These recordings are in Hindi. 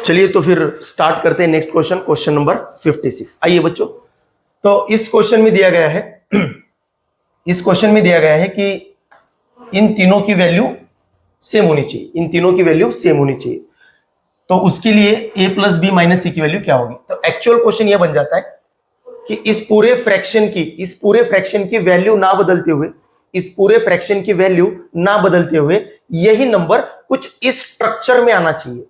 चलिए तो फिर स्टार्ट करते हैं नेक्स्ट क्वेश्चन, क्वेश्चन नंबर 56। आइए बच्चों, तो इस क्वेश्चन में दिया गया है इस क्वेश्चन में दिया गया है कि इन तीनों की वैल्यू सेम होनी चाहिए, इन तीनों की वैल्यू सेम होनी चाहिए। तो उसके लिए a प्लस बी माइनस सी की वैल्यू क्या होगी। तो एक्चुअल क्वेश्चन यह बन जाता है कि इस पूरे फ्रैक्शन की वैल्यू ना बदलते हुए, इस पूरे फ्रैक्शन की वैल्यू ना बदलते हुए यही नंबर कुछ इस स्ट्रक्चर में आना चाहिए।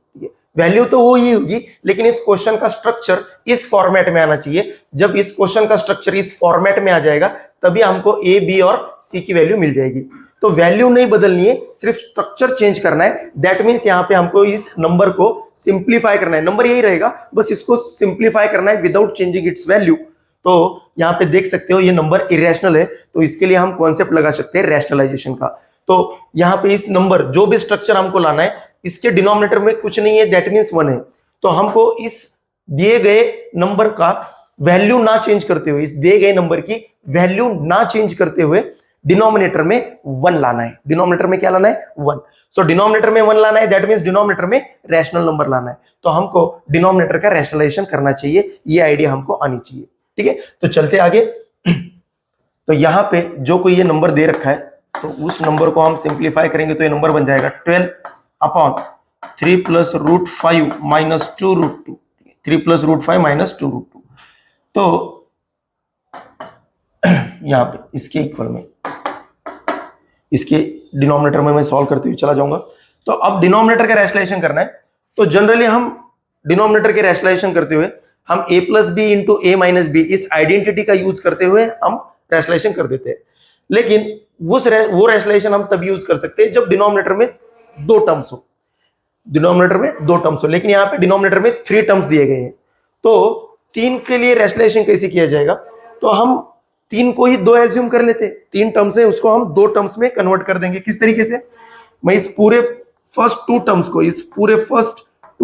वैल्यू तो वो ही होगी, लेकिन इस क्वेश्चन का स्ट्रक्चर इस फॉर्मेट में आना चाहिए। जब इस क्वेश्चन का स्ट्रक्चर इस फॉर्मेट में आ जाएगा तभी हमको ए, बी और सी की वैल्यू मिल जाएगी। तो वैल्यू नहीं बदलनी है, सिर्फ स्ट्रक्चर चेंज करना है। दैट मीन्स यहाँ पे हमको इस नंबर को सिंप्लीफाई करना है। नंबर यही रहेगा, बस इसको सिंप्लीफाई करना है विदाउट चेंजिंग इट्स वैल्यू। तो यहाँ पे देख सकते हो ये नंबर इरेशनल है, तो इसके लिए हम कॉन्सेप्ट लगा सकते हैं रैशनलाइजेशन का। तो यहाँ पे इस नंबर जो भी स्ट्रक्चर हमको लाना है, इसके डिनोमिनेटर में कुछ नहीं है, दैट मीन्स 1 है। तो हमको इस दिए गए नंबर का वैल्यू ना चेंज करते हुए, इस दिए गए नंबर की वैल्यू ना चेंज करते हुए डिनोमिनेटर में 1 लाना है। डिनोमिनेटर में क्या लाना है? 1। सो डिनोमिनेटर में 1 लाना है, दैट मीन्स डिनोमिनेटर में रैशनल नंबर लाना है। तो हमको डिनोमिनेटर का रैशनलाइजेशन करना चाहिए, ये आइडिया हमको आनी चाहिए। ठीक है, तो चलते आगे। तो यहां पे जो कोई ये नंबर दे रखा है, तो उस नंबर को हम सिंप्लीफाई करेंगे तो ये नंबर बन जाएगा 12/3 + √5 - 2√2। 3 + √5 - 2√2। तो यहां पे इसके इक्वल में, इसके डिनोमिनेटर में मैं सॉल्व करते हुए चला जाऊंगा। तो अब डिनोमिनेटर का रैशनलाइजेशन करना है। तो जनरली हम डिनोमिनेटर के रैशनलाइजेशन करते हुए हम a + b × a - b इस आइडेंटिटी का यूज करते हुए हम रैशनलाइजेशन कर देते हैं। लेकिन वो रैशनलाइजेशन हम तब यूज कर सकते हैं जब डिनोमिनेटर में 2 टर्म्स हो, डिनोमिनेटर में 2 टर्म्स हो। लेकिन यहाँ पे डिनोमिनेटर में 3 टर्म्स दिए गए हैं। तो 3 के लिए रैशनलाइजेशन कैसे किया जाएगा? तो हम 3 को ही 2 एज्यूम कर लेते हैं। 3 टर्म्स है, उसको हम 2 टर्म्स में कन्वर्ट कर देंगे। किस तरीके से? मैं इस पूरे फर्स्ट 2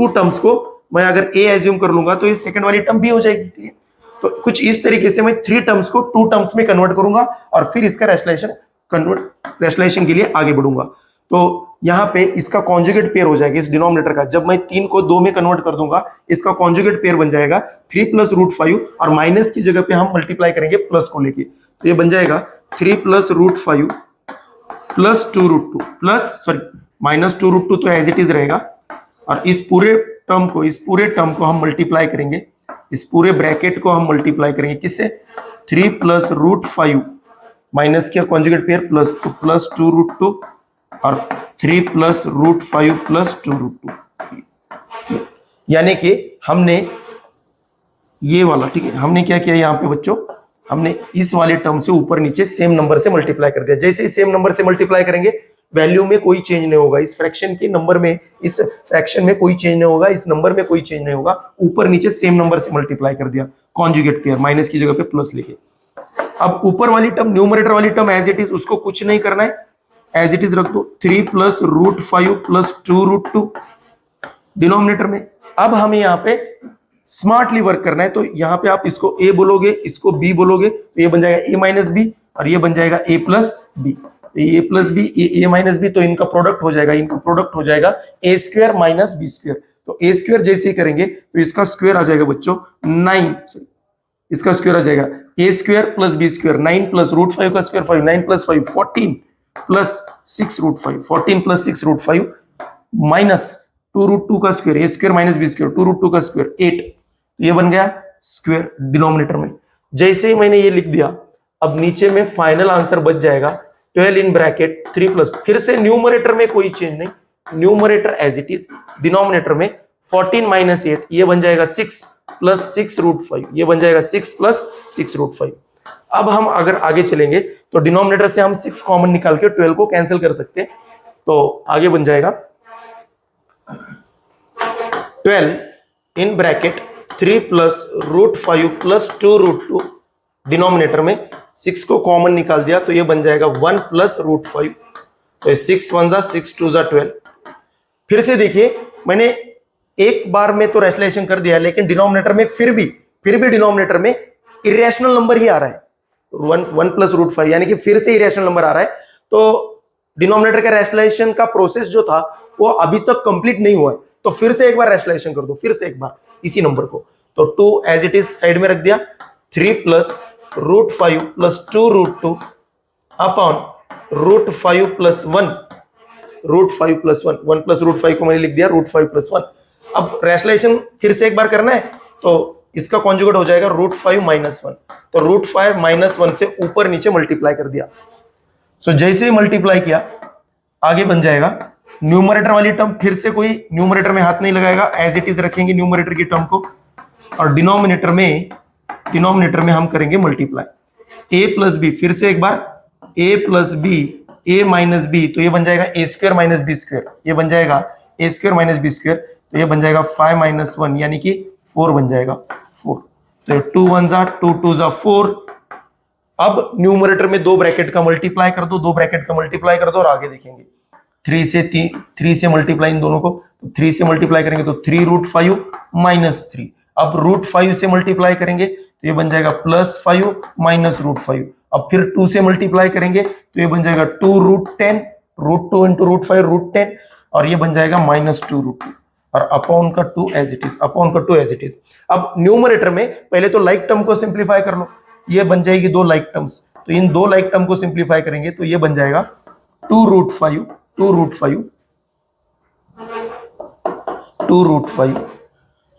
टर्म्स को मैं अगर a एज्यूम कर लूंगा तो ये सेकंड वाली टर्म b हो जाएगी। ठीक है, तो कुछ इस तरीके से मैं 3 टर्म्स को 2 टर्म्स में कन्वर्ट करूंगा और फिर इसका रैशनलाइजेशन के लिए आगे बढ़ूंगा। तो यहाँ पे इसका कॉन्जुगेट पेयर हो जाएगा इस डिनोमिनेटर का। जब मैं 3 को 2 में कन्वर्ट कर दूंगा, इसका कॉन्जुगेट पेयर बन जाएगा 3 + √5 और माइनस की जगह पे हम मल्टीप्लाई करेंगे प्लस को लेके। तो ये बन जाएगा 3 + √5 + 2√2 -2√2 तो एज इट इज रहेगा। और इस पूरे टर्म को हम मल्टीप्लाई करेंगे, इस पूरे ब्रैकेट को हम मल्टीप्लाई करेंगे किससे? 3 + √5 माइनस के कॉन्जुगेट पेयर प्लस, तो प्लस 2√2 और 3 + √5 + 2√2। यानी कि हमने ये वाला, ठीक है, हमने क्या किया यहाँ पे बच्चों, हमने इस वाले टर्म से ऊपर नीचे सेम नंबर से मल्टीप्लाई कर दिया। जैसे ही सेम नंबर से मल्टीप्लाई करेंगे वैल्यू में कोई चेंज नहीं होगा, इस फ्रैक्शन के नंबर में, इस फ्रैक्शन में कोई चेंज नहीं होगा, इस नंबर में कोई चेंज नहीं होगा। ऊपर नीचे सेम नंबर से मल्टीप्लाई कर दिया, कॉन्जुगेट पेयर, माइनस की जगह पे प्लस लेके। अब ऊपर वाली टर्म, न्यूमरेटर वाली टर्म एज इट इज, उसको कुछ नहीं करना है, एज इट इज रख दो। 3 + √5 + 2√2 डिनोमिनेटर में। अब हमें यहाँ पे स्मार्टली वर्क करना है। तो यहाँ पे आप इसको a बोलोगे, इसको b बोलोगे, तो ये बन जाएगा a - b और ये बन जाएगा a + b। a + b, a - b, तो इनका प्रोडक्ट हो जाएगा, a² - b²। तो a² जैसे ही करेंगे तो इसका स्क्वायर आ जाएगा बच्चों 9, इसका स्क्वायर आ जाएगा a² + b², 9 + √5 का स्क्वायर 5, 9 + 5 14 + 6√5, 14 + 6√5 माइनस 2√2 का स्क्वायर, a² - b², 2√2 का स्क्वायर 8। ये बन गया स्क्वायर डिनोमिनेटर में। जैसे ही मैंने ये लिख दिया, अब नीचे में फाइनल आंसर बच जाएगा 12 इन ब्रैकेट 3 +, फिर से न्यूमरेटर में कोई चेंज नहीं, numerator as it is. Denominator में 14 - 8, ये बन जाएगा 6 + 6√5, ये बन जाएगा 6 + 6√5। अब हम अगर आगे चलेंगे तो डिनोमिनेटर से हम 6 कॉमन निकाल के 12 को कैंसिल कर सकते हैं। तो आगे बन जाएगा 12 इन ब्रैकेट 3 + √5 + 2√2। डिनोमिनेटर में 6 को कॉमन निकाल दिया तो ये बन जाएगा 1 + √5। तो 6 1 = 6 2 = 12। फिर से देखिए, मैंने एक बार में तो रैशनलाइजेशन कर दिया, लेकिन डिनोमिनेटर में फिर भी डिनोमिनेटर में इरेशनल नंबर ही आ रहा है, 1 + √5, यानी कि फिर से इरेशनल नंबर आ रहा है। तो डिनोमिनेटर का रैशनलाइजेशन का प्रोसेस जो था वो अभी तक कंप्लीट नहीं हुआ है। तो फिर से एक बार रैशनलाइजेशन कर दो, फिर से एक बार इसी नंबर को। तो 2 एज इट इज साइड में रख दिया, 3 plus root 5 plus 2 root 2 upon root 5 plus 1, root 5 plus 1, 1 plus root 5 को मैंने लिख दिया रूट 5 प्लस 1। अब रैशनलाइजेशन फिर से एक बार करना है, तो इसका कॉन्जुगेट हो जाएगा रूट 5 माइनस 1, तो रूट 5 माइनस 1 से ऊपर नीचे मल्टीप्लाई कर दिया। सो जैसे ही मल्टीप्लाई किया आगे बन जाएगा न्यूमरेटर वाली टर्म, फिर से कोई न्यूमरेटर में हाथ नहीं लगाएगा, एज इट इज रखेंगे न्यूमरेटर की टर्म को, और डिनोमिनेटर में हम करेंगे मल्टीप्लाई। ए प्लस बी, फिर से एक बार ए प्लस बी, ए माइनस बी, तो ये बन जाएगा ए स्क्वायर माइनस बी स्क्वायर, ये बन जाएगा ए स्क्वायर माइनस बी स्क्वायर, तो ये बन जाएगा 5 माइनस 1 यानी कि 4 बन जाएगा 4। तो 2 1 जा 2 2 जा 4। अब न्यूमरेटर में 2 ब्रैकेट का मल्टीप्लाई कर दो, 2 ब्रैकेट का मल्टीप्लाई कर दो और आगे देखेंगे 3 से मल्टीप्लाई इन दोनों को, तो 3 से मल्टीप्लाई करेंगे तो 3 रूट 5 माइनस 3। अब रूट 5 से मल्टीप्लाई करेंगे तो ये बन जाएगा प्लस 5 माइनस रूट 5। अब फिर 2 से मल्टीप्लाई करेंगे तो ये बन जाएगा 2 root 10, root 2 into root 5 root 10, और ये बन जाएगा माइनस 2 रूट 2 और अपॉन का 2 एज इट इज, अपॉन का 2 एज इट इज। अब न्यूमरेटर में पहले तो लाइक टर्म को सिंप्लीफाई कर लो, ये बन जाएगी 2 लाइक टर्म्स, तो इन 2 लाइक टर्म को सिंप्लीफाई करेंगे तो ये बन जाएगा 2 रूट 5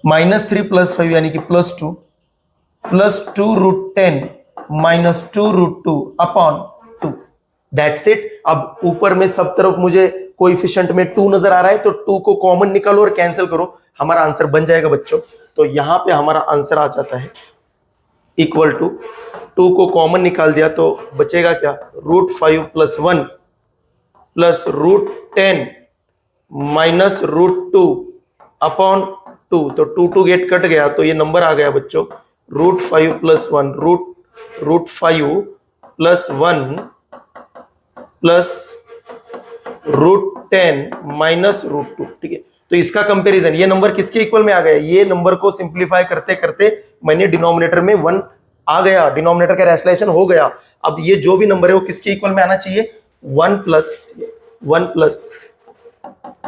माइनस 3 प्लस 5 यानी कि plus 2 root 10 minus 2 root 2 upon 2, that's it. अब ऊपर में सब तरफ मुझे कोएफिशिएंट में 2 नजर आ रहा है, तो 2 को कॉमन निकालो और कैंसिल करो, हमारा आंसर बन जाएगा बच्चों। तो यहां पे हमारा आंसर आ जाता है इक्वल टू 2 को कॉमन निकाल दिया तो बचेगा क्या, root 5 plus 1 plus root 10 minus root 2 upon 2, तो 2 गेट कट गया तो ये नंबर आ गया बच्चों root 5 plus 1, root 5 plus 1 plus root 10 minus root 2। ठीक है, तो इसका कंपैरिजन, ये नंबर किसके इक्वल में आ गया, ये नंबर को सिंप्लीफाई करते करते मैंने डिनोमिनेटर में 1 आ गया, डिनोमिनेटर का रैशनलाइजेशन हो गया। अब ये जो भी नंबर है वो किसके इक्वल में आना चाहिए, 1 plus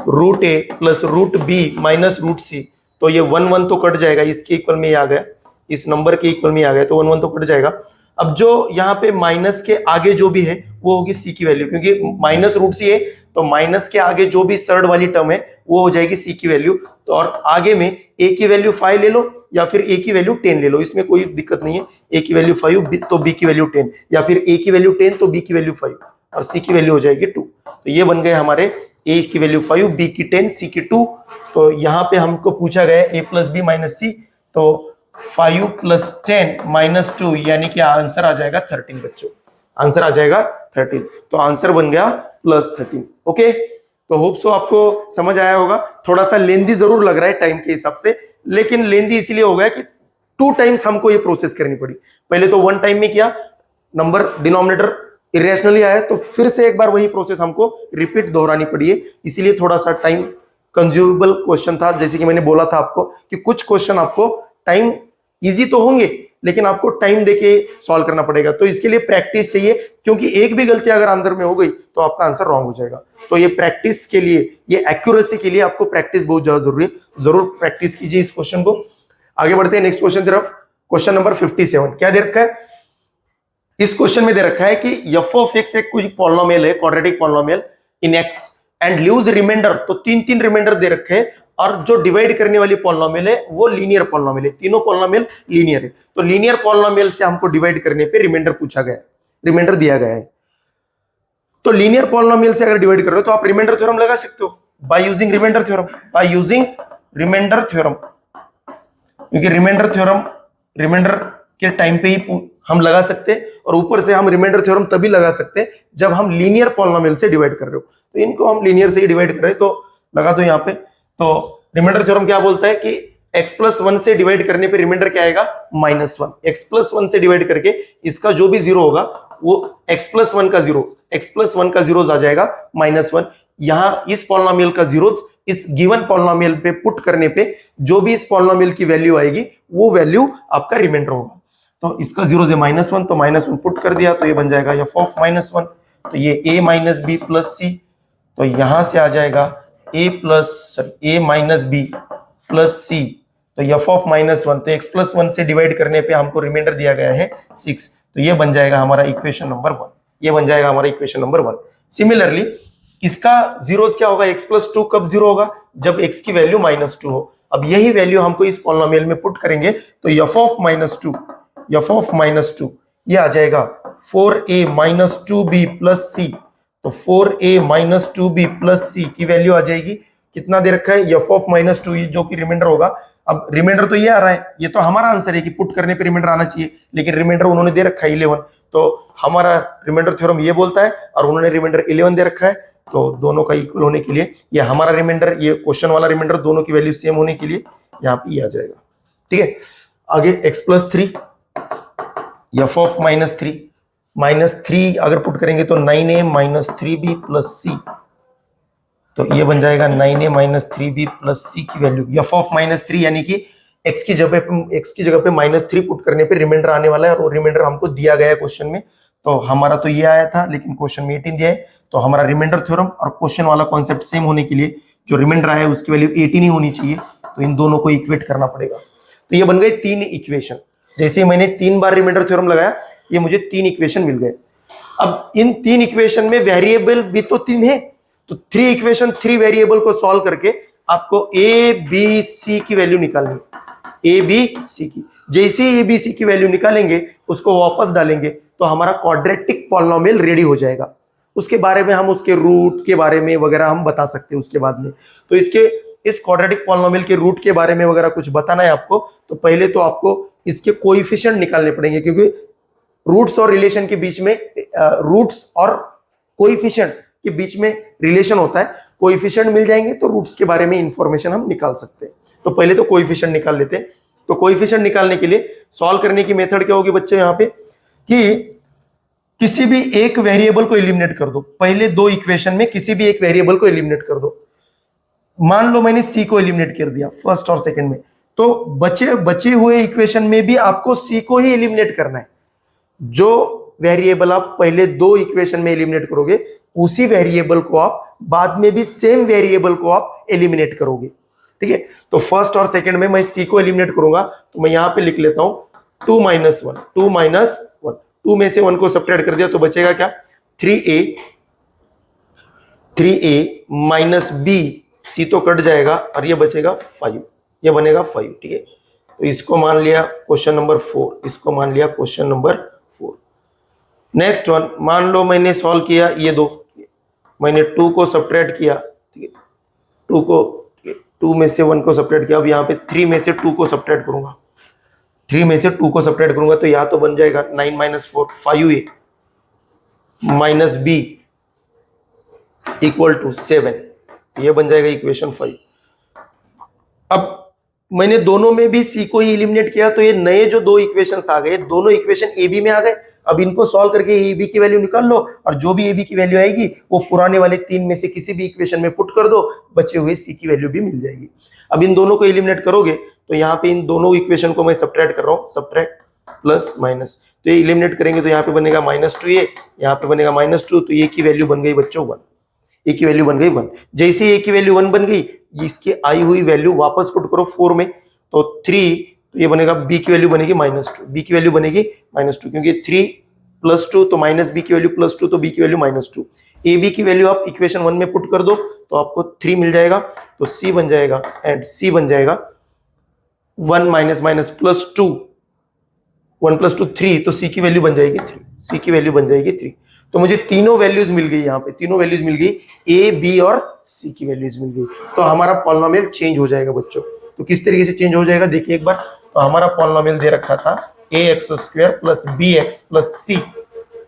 root A plus root B minus root C, तो ये 1 1 तो कट जाएगा, इसके इक्वल में आ गया, इस नंबर के इक्वल में आ गया, तो 1 1 तो कट जाएगा। अब जो यहाँ पे माइनस के आगे जो भी है वो होगी सी की वैल्यू, क्योंकि माइनस रूट सी है तो माइनस के आगे जो भी सर्ड वाली टर्म है वो हो जाएगी सी की वैल्यू। तो और आगे में ए की वैल्यू 5 ले लो या फिर ए की वैल्यू 10 ले लो, इसमें कोई दिक्कत नहीं है। ए की वैल्यू 5 तो बी की वैल्यू 10, या फिर ए की वैल्यू 10 तो बी की वैल्यू 5 और सी की वैल्यू हो जाएगी 2। तो ये बन गए हमारे ए की वैल्यू 5, बी की 10, सी की 2। तो यहाँ पे हमको पूछा गया ए प्लस बी माइनस सी, तो 5 प्लस 10 माइनस 2 यानी कि आंसर आ जाएगा 13 बच्चों, आंसर आ जाएगा 13। तो आंसर बन गया प्लस 13। ओके, तो होप सो आपको समझ आया होगा। थोड़ा सा लेंदी जरूर लग रहा है टाइम के हिसाब से, लेकिन लेंदी इसीलिए हो गया कि 2 टाइम्स हमको ये प्रोसेस करनी पड़ी। पहले तो 1 टाइम में किया, नंबर डिनोमिनेटर इरेशनली आया, तो फिर से एक बार वही प्रोसेस हमको रिपीट दोहरानी पड़ी है, इसीलिए थोड़ा सा टाइम कंज्यूमेबल क्वेश्चन था। जैसे कि मैंने बोला था आपको कि कुछ क्वेश्चन आपको टाइम इजी तो होंगे लेकिन आपको टाइम देके सॉल्व करना पड़ेगा, तो इसके लिए प्रैक्टिस चाहिए, क्योंकि एक भी गलती अगर अंदर में हो गई तो आपका आंसर रॉन्ग हो जाएगा। तो ये प्रैक्टिस के लिए, ये एक्यूरेसी के लिए आपको प्रैक्टिस बहुत ज्यादा जरूरी है, जरूर प्रैक्टिस कीजिए इस क्वेश्चन को। आगे बढ़ते हैं नेक्स्ट क्वेश्चन तरफ। क्वेश्चन नंबर 57 क्या दे रखा है, इस क्वेश्चन में दे रखा है कि एफ ऑफ एक्स एक कुछ पॉलिनोमियल है, quadratic polynomial in x and leaves remainder, तो 3 रिमाइंडर दे रखे हैं, और जो डिवाइड करने वाली पॉलिनोमियल है वो लीनियर पॉलिनोमियल है, तीनों पॉलिनोमियल लीनियर है। तो लीनियर पॉलिनोमियल से हमको डिवाइड करने पे रिमाइंडर पूछा गया है, रिमाइंडर दिया गया है। तो लीनियर पॉलिनोमियल से अगर डिवाइड कर रहे हो तो आप रिमाइंडर थ्योरम लगा सकते हो बाय यूजिंग रिमाइंडर थ्योरम, क्योंकि रिमाइंडर के टाइम पे ही हम लगा सकते हैं, और ऊपर से हम रिमाइंडर थ्योरम तभी लगा सकते हैं जब हम लीनियर पॉलिनोमियल से डिवाइड कर रहे हो। तो इनको हम लीनियर से ही डिवाइड कर रहे हैं, तो लगा दो यहाँ पे। तो रिमाइंडर थ्योरम क्या बोलता है कि x प्लस 1 से डिवाइड करने पे रिमाइंडर क्या आएगा, -1। x प्लस 1 से डिवाइड करके इसका जो भी जीरो होगा वो x प्लस 1 का जीरोज आ जाएगा -1। यहाँ इस पॉलिनोमियल का जीरोज इस गिवन पॉलिनोमियल पे पुट करने पे जो भी इस पॉलिनोमियल की वैल्यू आएगी वो वैल्यू आपका रिमाइंडर होगा। तो इसका जीरोज है -1, तो -1 पुट कर दिया तो ये बन जाएगा f ऑफ -1, तो ये a माइनस बी प्लस सी, तो यहां से आ जाएगा a माइनस बी प्लस सी, तो एफ ऑफ माइनस वन, तो एक्स प्लस वन से डिवाइड करने पे हमको रिमाइंडर दिया गया है 6, तो ये बन जाएगा हमारा इक्वेशन नंबर 1, ये बन जाएगा हमारा इक्वेशन नंबर 1। सिमिलरली इसका जीरोस क्या होगा, x प्लस 2 कब जीरो होगा, जब x की वैल्यू माइनस 2 हो। अब यही वैल्यू हमको इस पॉलिनोमियल में पुट करेंगे तो F of minus 2, F of minus 2 ये आ जाएगा 4a माइनस 2b प्लस सी, तो 4a माइनस 2b प्लस सी की वैल्यू आ जाएगी, कितना दे रखा है, एफ ऑफ माइनस 2 जो कि रिमाइंडर होगा। अब रिमाइंडर तो ये आ रहा है, ये तो हमारा आंसर है कि पुट करने पे रिमाइंडर आना चाहिए, लेकिन रिमाइंडर उन्होंने दे रखा है 11, तो हमारा रिमाइंडर थ्योरम ये बोलता है और उन्होंने रिमाइंडर 11 दे रखा है, तो दोनों का इक्वल होने के लिए ये हमारा रिमाइंडर, ये क्वेश्चन वाला रिमाइंडर, दोनों की वैल्यू सेम होने के लिए यहाँ पे ये आ जाएगा। ठीक है, आगे x plus 3, F of minus 3 अगर पुट करेंगे तो 9a माइनस 3b प्लस सी, तो ये बन जाएगा 9a माइनस 3b प्लस सी की वैल्यू एफ ऑफ माइनस 3, यानी कि x की जगह पे माइनस 3 पुट करने पे रिमाइंडर आने वाला है, और रिमाइंडर हमको दिया गया है क्वेश्चन में, तो हमारा तो ये आया था लेकिन क्वेश्चन में 18 दिया है, तो हमारा रिमाइंडर थ्योरम और क्वेश्चन वाला कॉन्सेप्ट सेम होने के लिए जो रिमाइंडर आया है उसकी वैल्यू 18 ही होनी चाहिए, तो इन दोनों को इक्वेट करना पड़ेगा। तो ये बन गए 3 इक्वेशन, जैसे मैंने 3 बार रिमाइंडर थ्योरम लगाया, ये मुझे 3 इक्वेशन मिल गए। अब इन 3 इक्वेशन में वेरिएबल भी तो 3 है, तो 3 इक्वेशन 3 वेरिएबल को सॉल्व करके आपको ए बी सी की वैल्यू निकालनी, ए बी सी की। जैसे ए बी सी की वैल्यू निकालेंगे उसको वापस डालेंगे तो हमारा क्वाड्रेटिक पॉलिनोमियल रेडी हो जाएगा। उसके बारे में हम उसके रूट के बारे में वगैरह हम बता सकते हैं उसके बाद में। तो इस क्वाड्रेटिक पॉलिनोमियल के रूट के बारे में वगैरह कुछ बताना है आपको, तो पहले तो आपको इसके कोएफिशिएंट निकालने पड़ेंगे, क्योंकि रूट्स और रिलेशन के बीच में रूट्स और कोएफिशिएंट के बीच में रिलेशन होता है। कोएफिशिएंट मिल जाएंगे तो रूट्स के बारे में इंफॉर्मेशन हम निकाल सकते हैं। तो पहले तो कोएफिशिएंट निकाल लेते हैं। तो कोएफिशिएंट निकालने के लिए सॉल्व करने की मेथड क्या होगी बच्चे, यहाँ पे कि किसी भी एक वेरिएबल को एलिमिनेट कर दो। पहले 2 इक्वेशन में किसी भी एक वेरिएबल को एलिमिनेट कर दो। मान लो मैंने सी को एलिमिनेट कर दिया फर्स्ट और सेकंड में, तो बचे हुए इक्वेशन में भी आपको सी को ही एलिमिनेट करना है। जो वेरिएबल आप पहले 2 इक्वेशन में एलिमिनेट करोगे उसी वेरिएबल को आप बाद में भी सेम वेरिएबल को आप एलिमिनेट करोगे। ठीक है, तो फर्स्ट और सेकंड में मैं सी को एलिमिनेट करूंगा, तो मैं यहां पे लिख लेता हूं 2 माइनस 1, 2 माइनस 1, 2 में से 1 को सब्ट्रैक्ट कर दिया तो बचेगा क्या, 3a माइनस b, सी तो कट जाएगा और ये बचेगा 5, ये बनेगा 5। ठीक है, तो इसको मान लिया क्वेश्चन नंबर 4, इसको मान लिया क्वेश्चन नंबर 4। नेक्स्ट वन, मान लो मैंने सॉल्व किया ये 2, मैंने 2 को सब्ट्रैक्ट किया। ठीक है, 2 में से 1 को सब्ट्रैक्ट किया। अब यहाँ पे 3 में से 2 को सब्ट्रैक्ट करूंगा, 3 में से 2 को सब्ट्रैक्ट करूंगा तो यहाँ तो बन जाएगा 9 minus 4, 5a minus b equal to 7, ये बन जाएगा इक्वेशन 5। अब मैंने दोनों में भी c को ही एलिमिनेट किया, तो ये नए जो 2 इक्वेशंस आ गए, दोनों इक्वेशन ए बी में आ गए। अब इनको सॉल्व करके ए बी की वैल्यू निकाल लो, और जो भी ए बी की वैल्यू आएगी वो पुराने वाले 3 में से किसी भी इक्वेशन में पुट कर दो, बचे हुए सी की वैल्यू भी मिल जाएगी। अब इन दोनों को एलिमिनेट करोगे तो यहाँ पे इन दोनों इक्वेशन को मैं सब्ट्रैक्ट कर रहा हूँ, सब्ट्रैक्ट प्लस माइनस, तो ये एलिमिनेट करेंगे तो यहाँ पे बनेगा -2a, यहाँ पे बनेगा -2, तो ए की वैल्यू बन गई बच्चों 1, ए की वैल्यू बन गई 1। जैसे ए की वैल्यू 1 बन गई, इसकी आई हुई वैल्यू वापस पुट करो 4 में, तो 3, तो ये बनेगा b की वैल्यू बनेगी -2, b की वैल्यू बनेगी -2, क्योंकि 3 + 2 तो माइनस b की वैल्यू +2, तो b की वैल्यू -2। ए बी की वैल्यू आप इक्वेशन 1 में पुट कर दो तो आपको 3 मिल जाएगा, तो c बन जाएगा, एंड c बन जाएगा 1 माइनस माइनस +2, 1 + 2 3, तो c की वैल्यू बन जाएगी 3, c की वैल्यू बन जाएगी 3। तो मुझे तीनों वैल्यूज मिल गई, यहाँ पे तीनों वैल्यूज मिल गई, a b और c की वैल्यूज मिल गई। तो हमारा पॉलिनोमियल चेंज हो जाएगा बच्चों। तो किस तरीके से चेंज हो जाएगा देखिए एक बार। तो हमारा पॉलिनोमियल दे रखा था ax² + bx + c,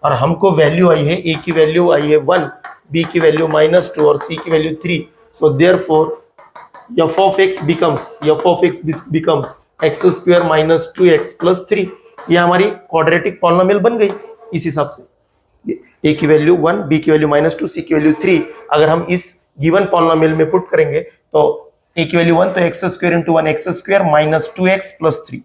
और हमको वैल्यू आई है, a की वैल्यू आई है 1, b की वैल्यू -2 और c की value 3। So therefore f of x becomes x² - 2x + 3। ये हमारी क्वाड्रेटिक पॉलिनोमियल बन गई। इस हिसाब से a की वैल्यू 1, b की वैल्यू -2, c की वैल्यू 3, अगर हम इस गिवन पॉलिनोमियल में पुट करेंगे तो a की वैल्यू 1, तो x² × 1 x² - 2x + 3।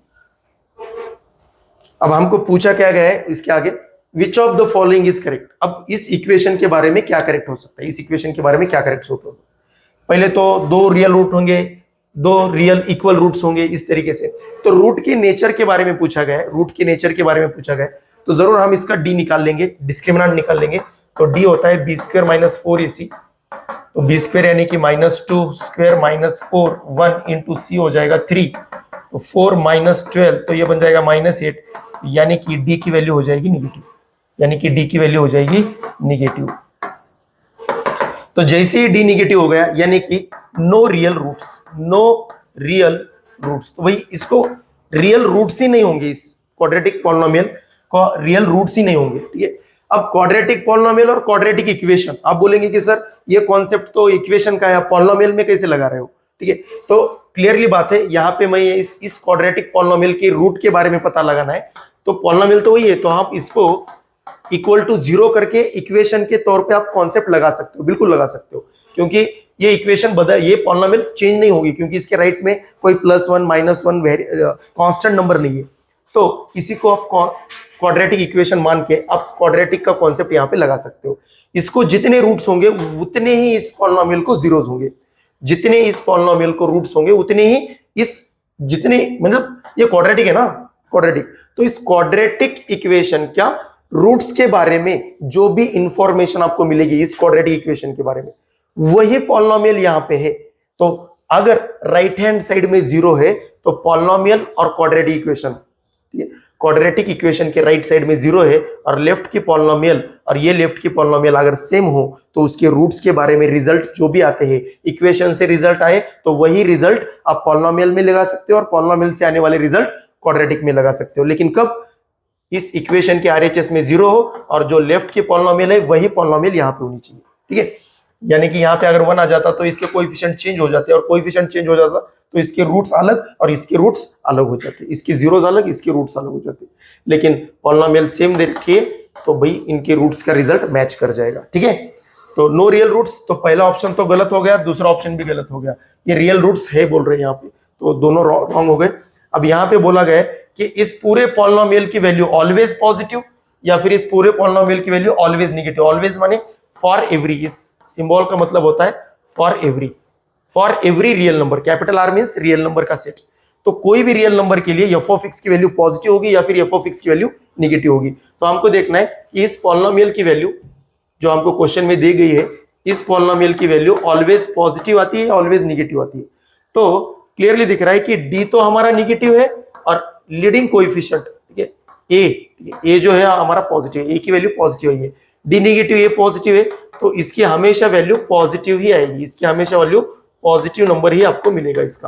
अब हमको पूछा क्या गया है इसके आगे, which of the following is correct. अब इस इक्वेशन के बारे में क्या करेक्ट हो सकता है, इस इक्वेशन के बारे में क्या करेक्ट होता है। पहले तो दो रियल रूट होंगे, दो रियल इक्वल रूट्स होंगे, इस तरीके से। तो रूट के नेचर के बारे में पूछा गया है, रूट के नेचर के बारे में पूछा गया है, तो जरूर हम इसका डी निकाल लेंगे, डिस्क्रिमिनेंट निकाल लेंगे। तो डी होता है बी स्क्वायर माइनस 4ac, तो बी स्क्वायर यानी कि -2 स्क्वायर माइनस 4 1 इंटू सी हो जाएगा 3, तो 4 माइनस 12 तो ये बन जाएगा -8, यानी कि डी की वैल्यू हो जाएगी निगेटिव, यानी कि डी की वैल्यू हो जाएगी निगेटिव। तो जैसे ही डी निगेटिव हो गया यानी कि no real roots, no real roots, तो भाई इसको रियल रूट्स ही नहीं होंगे, इस क्वाड्रेटिक पॉलिनोमियल को रियल रूट्स ही नहीं होंगे, ठीक है। अब क्वाड्रेटिक पॉलिनोमियल और क्वाड्रेटिक इक्वेशन, आप बोलेंगे कि सर ये कॉन्सेप्ट तो इक्वेशन का है, आप पॉलिनोमियल में कैसे लगा रहे हो, ठीक है। तो क्लियरली बात है, यहाँ पे मैं इस क्वाड्रेटिक पॉलिनोमियल के रूट के बारे में पता लगाना है, तो पॉलिनोमियल तो वही है, तो आप इसको इक्वल टू 0 करके इक्वेशन के तौर पे आप कॉन्सेप्ट लगा सकते हो, बिल्कुल लगा सकते हो, क्योंकि ये इक्वेशन बदल, ये पॉलिनोमियल चेंज नहीं होगी, क्योंकि इसके राइट में कोई +1 -1 कांस्टेंट नंबर नहीं है। तो इसी को आप क्वाड्रेटिक इक्वेशन मान के आप क्वाड्रेटिक का कॉन्सेप्ट यहाँ पे लगा सकते हो। इसको जितने रूट्स होंगे उतने ही इस पॉलिनोमियल को जीरोस होंगे, जितने इस पॉलिनोमियल को रूट्स होंगे उतने ही इस, जितने मतलब ये क्वाड्रेटिक है ना, क्वाड्रेटिक, तो इस क्वाड्रेटिक इक्वेशन क्या रूट्स के बारे में जो भी इंफॉर्मेशन आपको मिलेगी इस क्वाड्रेटिक इक्वेशन के बारे में, वही पॉलिनोमियल यहां पे है। तो अगर राइट हैंड साइड में 0 है तो पॉलिनोमियल और क्वाड्रेटिक इक्वेशन, ठीक है, क्वाड्रेटिक इक्वेशन के राइट साइड में 0 है और लेफ्ट की पॉलिनोमियल और ये लेफ्ट की पॉलिनोमियल अगर सेम हो तो उसके रूट्स के बारे में रिजल्ट जो भी आते हैं, इक्वेशन से रिजल्ट आए तो वही रिजल्ट आप पॉलिनोमियल में लगा सकते हो और पॉलिनोमियल से आने वाले रिजल्ट क्वाड्रेटिक में लगा सकते हो। लेकिन कब इस इक्वेशन के आरएचएस में 0 हो और जो लेफ्ट की पॉलिनोमियल है वही पॉलिनोमियल यहाँ पे होनी चाहिए, ठीक है। यानी कि यहाँ पे अगर 1 आ जाता तो इसके कोएफिशिएंट चेंज हो जाते और कोएफिशिएंट चेंज हो जाता तो इसके रूट्स अलग और इसके रूट्स अलग हो जाते, इसके जीरोस अलग, इसके रूट्स अलग हो जाते। लेकिन पॉलिनोमियल सेम देखिए तो भाई इनके रूट्स का रिजल्ट मैच कर जाएगा, ठीक है। तो नो रियल रूट्स, तो पहला ऑप्शन तो गलत हो गया, दूसरा ऑप्शन भी गलत हो गया। ये रियल रूट्स है बोल रहे हैं यहाँ पे, तो दोनों रॉन्ग हो गए। अब यहाँ पे बोला गया कि इस पूरे पॉलिनोमियल की वैल्यू ऑलवेज पॉजिटिव या फिर इस पूरे पॉलिनोमियल की वैल्यू ऑलवेज नेगेटिव। ऑलवेज माने फॉर एवरी, इस सिंबल का मतलब होता है for every real number, capital R means real number का सेट। तो कोई भी रियल नंबर के लिए एफ ऑफ एक्स की वैल्यू पॉजिटिव होगी या फिर एफ ऑफ एक्स की वैल्यू नेगेटिव होगी। तो हमको देखना है कि इस पॉलिनोमियल की वैल्यू जो हमको क्वेश्चन में दी गई है, इस पॉलिनोमियल की वैल्यू ऑलवेज पॉजिटिव आती है, ऑलवेज नेगेटिव आती है। तो क्लियरली दिख रहा है कि डी तो हमारा नेगेटिव है और लीडिंग कोएफिशिएंट, ठीक है, ए जो है हमारा पॉजिटिव है, ए की वैल्यू पॉजिटिव है, डी नेगेटिव, ए पॉजिटिव है, तो इसकी हमेशा वैल्यू पॉजिटिव ही आएगी, इसकी हमेशा वैल्यू पॉजिटिव नंबर ही आपको मिलेगा। इसका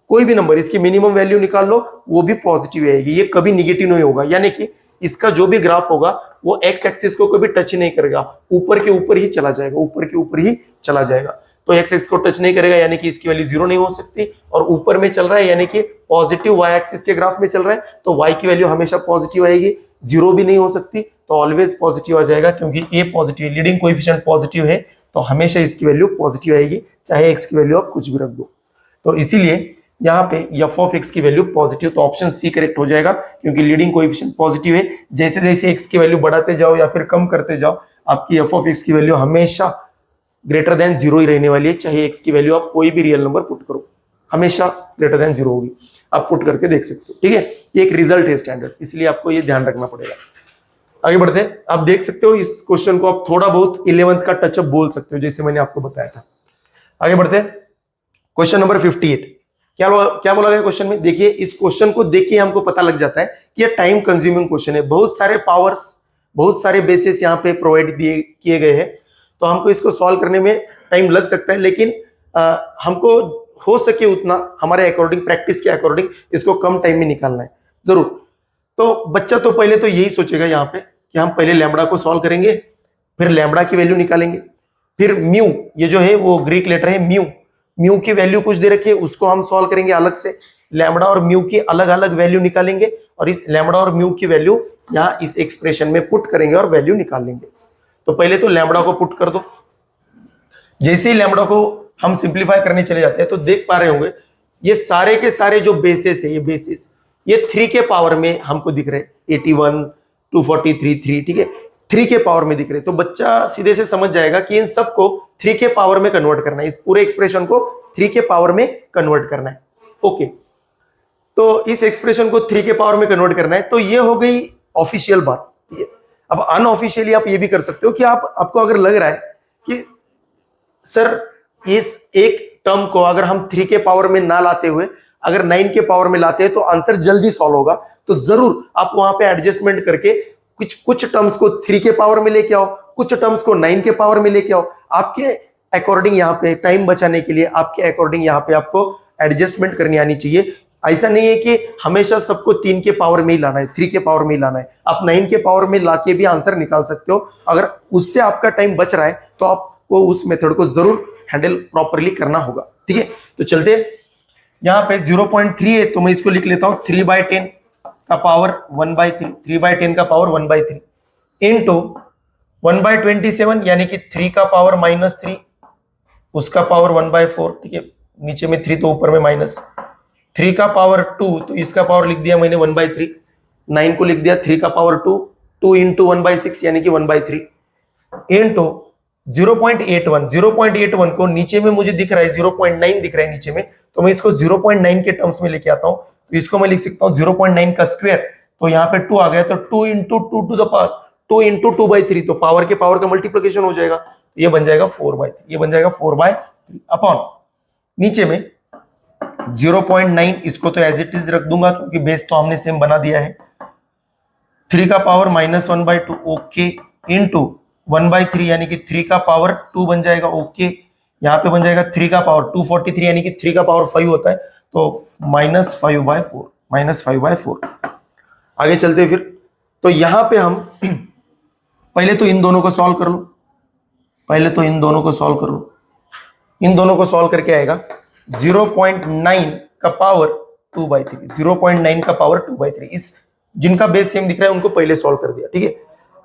कोई भी नंबर, इसकी मिनिमम वैल्यू निकाल लो वो भी पॉजिटिव आएगी, ये कभी निगेटिव नहीं होगा। यानी कि इसका जो भी ग्राफ होगा वो एक्स एक्सिस को कभी टच नहीं करेगा, ऊपर के ऊपर ही चला जाएगा, ऊपर के ऊपर ही चला जाएगा। तो एक्स एक्सिस को टच नहीं करेगा यानी कि इसकी वैल्यू 0 नहीं हो सकती, और ऊपर में चल रहा है यानी कि पॉजिटिव वाई एक्सिस के ग्राफ में चल रहा है तो वाई की वैल्यू हमेशा पॉजिटिव आएगी, 0 भी नहीं हो सकती, तो ऑलवेज पॉजिटिव आ जाएगा, क्योंकि ए पॉजिटिव है, लीडिंग कोएफिशिएंट पॉजिटिव है, तो हमेशा इसकी वैल्यू पॉजिटिव आएगी, चाहे एक्स की वैल्यू आप कुछ भी रख दो। तो इसीलिए यहाँ पे एफ ऑफ एक्स की वैल्यू पॉजिटिव, तो ऑप्शन सी करेक्ट हो जाएगा, क्योंकि लीडिंग कोएफिशिएंट पॉजिटिव है। जैसे जैसे एक्स की वैल्यू बढ़ाते जाओ या फिर कम करते जाओ, आपकी एफ ऑफ एक्स की वैल्यू हमेशा ग्रेटर देन 0 ही रहने वाली है, चाहे एक्स की वैल्यू आप कोई भी रियल नंबर पुट करो, हमेशा ग्रेटर देन 0 होगी। आप पुट करके देख सकते हो, ठीक है। ये एक रिजल्ट है स्टैंडर्ड, इसलिए आपको ये ध्यान रखना पड़ेगा। आगे बढ़ते हैं, आप देख सकते हो इस क्वेश्चन को आप थोड़ा बहुत 11th का टचअप बोल सकते हो, जैसे मैंने आपको बताया था। आगे बढ़ते हैं, क्वेश्चन नंबर 58। क्या बोला गया क्वेश्चन में? देखिए, इस क्वेश्चन को देख के हमको पता लग जाता है कि ये टाइम कंज्यूमिंग क्वेश्चन है, बहुत सारे पावर्स, बहुत सारे बेसिस यहाँ पे प्रोवाइड किए गए हैं, तो हमको इसको सॉल्व करने में टाइम लग सकता है, लेकिन हमको हो सके उतना हमारे अकॉर्डिंग, प्रैक्टिस के अकॉर्डिंग इसको कम टाइम में निकालना है जरूर। तो बच्चा तो पहले तो यही सोचेगा यहाँ पे कि हम पहले लैम्बडा को सॉल्व करेंगे, फिर लैम्बडा की वैल्यू निकालेंगे, फिर म्यू, ये जो है वो ग्रीक लेटर है म्यू की वैल्यू कुछ दे रखी है, उसको हम सॉल्व करेंगे अलग से, लैम्बडा और म्यू की अलग अलग वैल्यू निकालेंगे और इस लैम्बडा और म्यू की वैल्यू यहाँ इस एक्सप्रेशन में पुट करेंगे और वैल्यू निकाल लेंगे। तो पहले तो लैम्बडा को पुट कर दो। जैसे ही लैम्बडा को हम सिंप्लीफाई करने चले जाते हैं तो देख पा रहे होंगे ये सारे के सारे जो बेसिस है, ये बेसिस ये 3 के पावर में हमको दिख रहे हैं, 81, 243, 3, ठीक है। 3 के पावर में दिख रहे, तो बच्चा सीधे से समझ जाएगा कि इन सबको 3 के पावर में कन्वर्ट करना है, इस पूरे एक्सप्रेशन को 3 के पावर में कन्वर्ट करना है। ओके, तो इस एक्सप्रेशन को 3 के पावर में कन्वर्ट करना है, तो ये हो गई ऑफिशियल बात। ठीक है, अब अनऑफिशियली आप ये भी कर सकते हो कि आपको अगर लग रहा है कि सर इस एक टर्म को अगर हम 3 के पावर में ना लाते हुए अगर 9 के पावर में लाते हैं तो आंसर जल्दी सॉल्व होगा, तो जरूर आप वहां पे एडजस्टमेंट करके कुछ टर्म्स को 3 के पावर में लेके आओ, कुछ टर्म्स को 9 के पावर में लेके आओ। आपके अकॉर्डिंग यहाँ पे टाइम बचाने के लिए आपके अकॉर्डिंग यहाँ पे आपको एडजस्टमेंट करनी आनी चाहिए। ऐसा नहीं है कि हमेशा सबको 3 के पावर में ही लाना है, 3 के पावर में ही लाना है। आप 9 के पावर में लाके भी आंसर निकाल सकते हो। अगर उससे आपका टाइम बच रहा है तो आपको उस मेथड को जरूर हैंडल प्रॉपरली करना होगा। ठीक है, तो चलते यहाँ पे 0.3 है तो मैं इसको लिख लेता हूं 3/10 का पावर 1/3, 3/10 का पावर 1/3 इंटू 1/27 यानी कि 3 का पावर -3 उसका पावर 1/4। ठीक है, नीचे में 3 तो ऊपर में माइनस, 3 का पावर 2 तो इसका पावर लिख दिया मैंने 1/3, 9 को लिख दिया 3 का पावर 2, 2 इंटू 1/6 यानी कि 1/3 इंटू 0.81 को नीचे में मुझे दिख रहा है 0.9 दिख रहा है नीचे में, तो मैं इसको 0.9 के टर्म्स में लेके आता हूं, तो इसको मैं लिख सकता हूं 0.9 का स्क्वायर, तो यहाँ पे 2 आ गया, तो 2 into 2 to the power 2 into 2/3, तो पावर के पावर का मल्टीप्लिकेशन हो जाएगा, ये बन जाएगा 4/3, ये बन जाएगा 4/3 अपॉन नीचे में 0.9, इसको तो एज इट इज रख दूंगा क्योंकि बेस तो हमने सेम बना दिया है, 3 का पावर -1/2 ओके इंटू 1/3 यानी कि 3 का पावर 2 बन जाएगा ओके, यहाँ पे बन जाएगा 3 का पावर 243 यानी कि 3 का पावर 5 होता है, तो -5/4 आगे चलते फिर। तो यहाँ पे हम पहले तो इन दोनों को सॉल्व कर लो, इन दोनों को सॉल्व करके आएगा 0.9 का पावर 2/3, 0.9 का पावर 2/3, इस जिनका बेस सेम दिख रहा है उनको पहले सॉल्व कर दिया। ठीक है,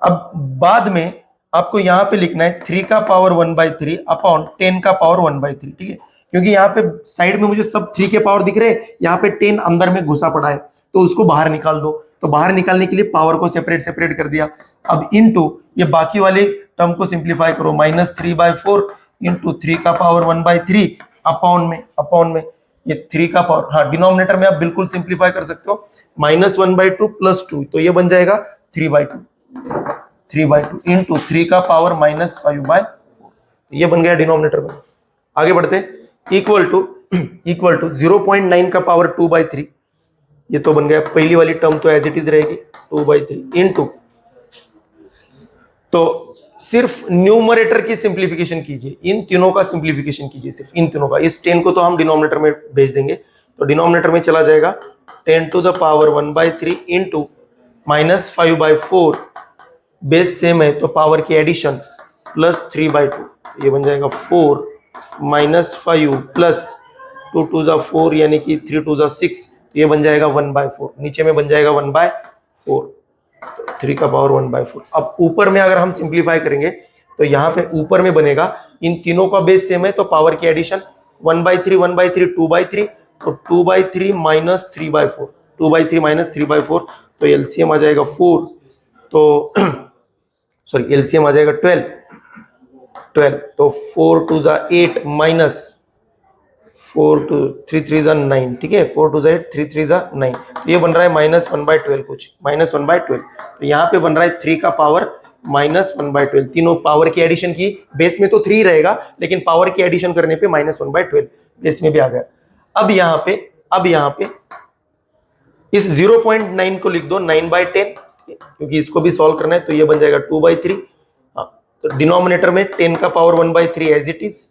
अब बाद में आपको यहाँ पे लिखना है 3 का पावर 1/3 अपॉन 10 का पावर 1/3। ठीक है, क्योंकि यहाँ पे साइड में मुझे सब 3 के पावर दिख रहे हैं, यहाँ पे 10 अंदर में घुसा पड़ा है, तो उसको बाहर निकाल दो, तो बाहर निकालने के लिए पावर को सेपरेट कर दिया। अब इनटू ये बाकी वाले टर्म को सिंप्लीफाई करो, -3/4 इंटू 3 का पावर 1/3 अपॉन में ये 3 का पावर, हाँ डिनोमिनेटर में आप बिल्कुल सिंप्लीफाई कर सकते हो, -1/2 + 2 तो ये बन जाएगा 3/2 इंटू 3 का पावर -5/4, ये बन गया डिनोमिनेटर में। आगे बढ़ते, इक्वल टू 0.9 का पावर 2/3, ये तो बन गया, पहली वाली टर्म तो एज इट इज रहेगी 2/3 इंटू, तो सिर्फ न्यूमरेटर की सिंप्लीफिकेशन कीजिए, इन तीनों का सिंप्लीफिकेशन कीजिए, सिर्फ इन तीनों का, इस 10 को तो हम डिनोमिनेटर में भेज देंगे, तो डिनोमिनेटर में चला जाएगा 10 to the power 1/3 into -5/4, base same है तो पावर की एडिशन प्लस 3/2, ये बन जाएगा 4 -5 प्लस 2 टू द 4 यानी कि 3 टू द 6, ये बन जाएगा 1/4, नीचे में बन जाएगा 1/4, 3 का पावर 1/4। अब ऊपर में अगर हम सिंप्लीफाई करेंगे तो यहाँ पे ऊपर में बनेगा, इन तीनों का बेस सेम है तो पावर की एडिशन 1/3 1/3 2/3, तो 2/3 - 3/4, 2/3 - 3/4, तो एलसीएम आ जाएगा 4, तो सॉरी एलसीएम आ जाएगा 12, तो 4 टू ज़ा 8 माइनस 4 टू 3 3 ज़ा 9, ठीक है, 4 टू ज़ा 8 3 3 ज़ा 9, तो ये बन रहा है -1/12, कुछ -1/12, तो यहाँ पे बन रहा है 3 का पावर -1/12, तीनों पावर की एडिशन की, बेस में तो 3 रहेगा लेकिन पावर की एडिशन करने पे -1/12 बेस में भी आ गया। अब यहाँ पे इस 0.9 को लिख दो 9/10, क्योंकि इसको भी सॉल्व करना है, तो ये बन जाएगा 2/3, तो डिनोमिनेटर में 10 का पावर 1/3 एज इट इज,